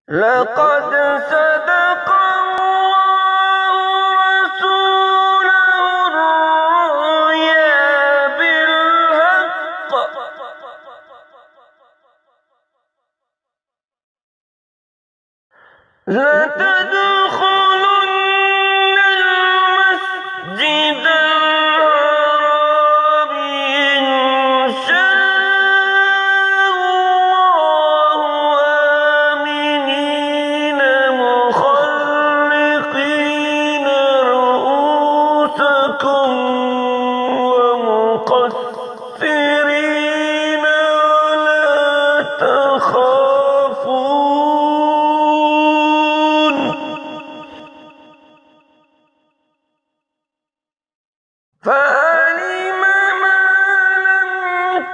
لقد صدق الله رسوله الرؤيا بالحق لتدخلن المسجد الحرام إن شاء الله آمنين محلقين رؤوسكم ومقصرين ولا تخافون فعلم ما لم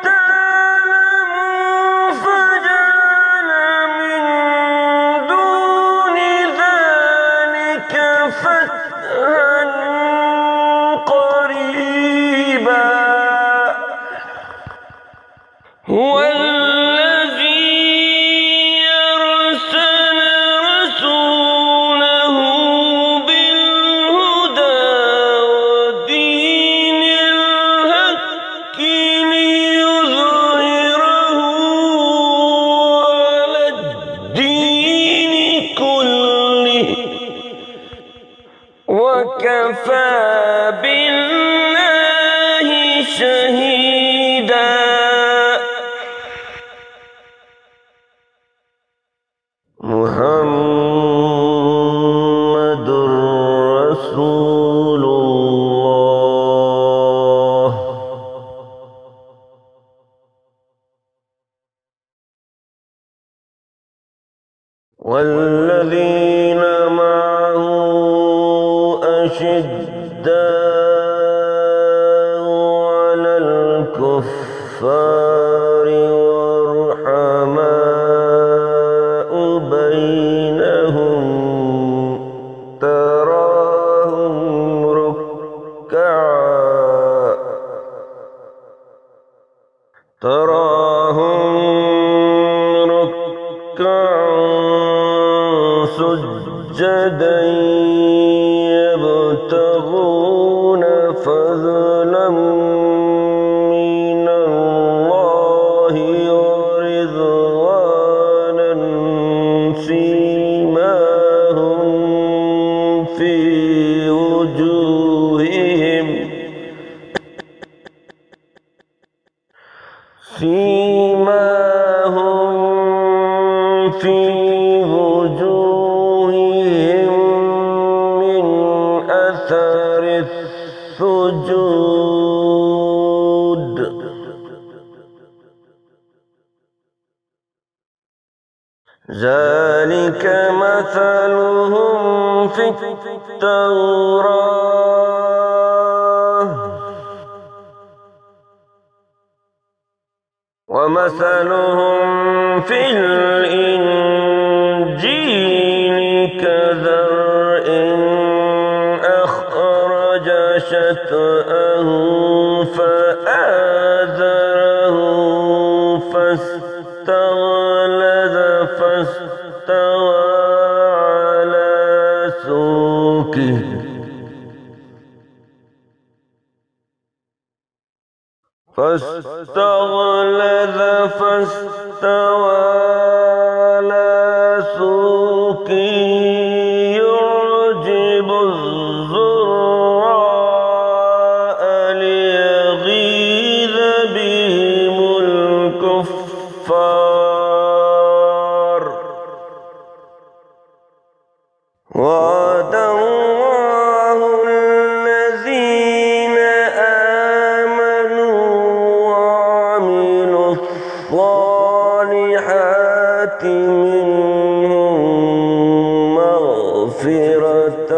تعلموا فجعل من دون ذلك فتحا قريبا هو الذي أرسل رسوله بالهدى ودين الحق ليظهره على الدين كله وكفى بالله شهيدا. محمد رسول الله. والذين معه أشداء على الكفار ورحماء بينهم تراهم ركعا سجدا يبتغون فضلا من الله ورضوانا سيماهم في وجوههم من أثر السجود ذلك مثلهم في التوراة ومثلهم في الإنجيل كزرع أخرج شطأه فآزره فاستغلظ فاستوى على سوقه يعجب الزراع ليغيظ بهم الكفار وعد الله الذين آمنوا وعملوا الصالحات منهم مغفرة